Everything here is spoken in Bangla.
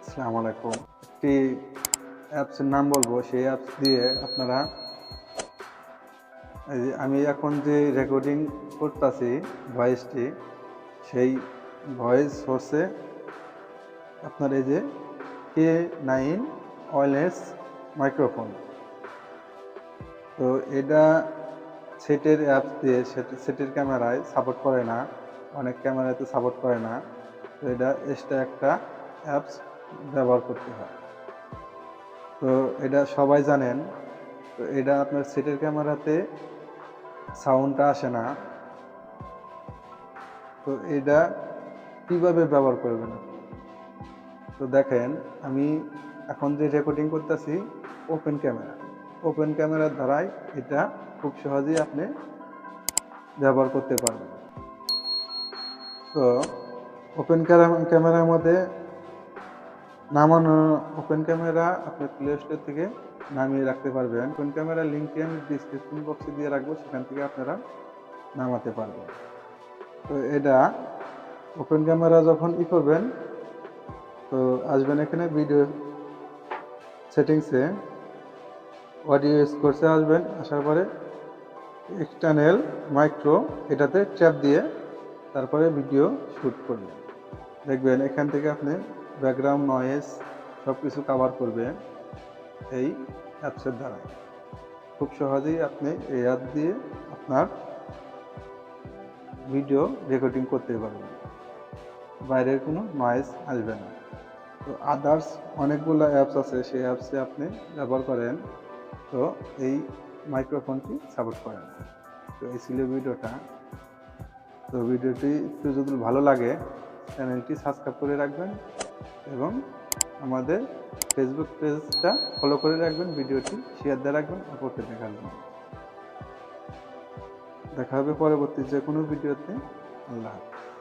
আসসালামু আলাইকুম। একটি অ্যাপসের নাম বলবো, সেই অ্যাপস দিয়ে আপনারা এই যে আমি এখন যে রেকর্ডিং করতেছি ভয়েসটি, সেই ভয়েস সোর্সে আপনার এই যে K9 ওয়্যারলেস মাইক্রোফোন, তো এটা সেটের অ্যাপস দিয়ে সেটের ক্যামেরায় সাপোর্ট করে না, অনেক ক্যামেরাতে সাপোর্ট করে না। তো এটা এক্সট্রা একটা অ্যাপস ব্যবহার করতে হয়। তো এটা সবাই জানেন। তো এটা আপনার সেটের ক্যামেরাতে সাউন্ডটা আসে না। তো এটা কিভাবে ব্যবহার করবেন? তো দেখেন, আমি এখন যে রেকর্ডিং করতেছি ওপেন ক্যামেরার দ্বারাই এটা খুব সহজেই আপনি ব্যবহার করতে পারবেন। তো ক্যামেরার মধ্যে নামানো ওপেন ক্যামেরা আপনি প্লে স্টোর থেকে নামিয়ে রাখতে পারবেন। ওপেন ক্যামেরার লিঙ্কটি আমি ডিসক্রিপশন বক্সে দিয়ে রাখবো, সেখান থেকে আপনারা নামাতে পারবেন। তো এটা ওপেন ক্যামেরা যখন করবেন, তো আসবেন এখানে ভিডিও সেটিংসে, অডিও স্কোরসে আসবেন। আসার পরে এক্সটার্নাল মাইক্রো এটাতে ট্যাপ দিয়ে তারপরে ভিডিও শ্যুট করবেন। দেখবেন এখান থেকে আপনি ব্যাকগ্রাউন্ড নয়েজ সব কিছু কভার করবেন এই অ্যাপসের দ্বারা। খুব সহজেই আপনি এই অ্যাপ দিয়ে আপনার ভিডিও রেকর্ডিং করতে পারবেন, বাইরের কোনো নয়েজ আসবে না। তো আদার্স অনেকগুলো অ্যাপস আছে, সেই অ্যাপসে আপনি ব্যবহার করেন, তো এই মাইক্রোফোনটি সাপোর্ট করেন। তো এই ছিল ভিডিওটা। তো ভিডিওটি একটু যদি ভালো লাগে চ্যানেলটি সাবস্ক্রাইব করে রাখবেন এবং আমাদের ফেসবুক পেজটা ফলো করে রাখবেন, ভিডিওটি শেয়ার দিয়ে রাখবেন, অপরকে দেখার জন্য। দেখা হবে পরবর্তী যে কোনো ভিডিওতে। আল্লাহ হাফেজ।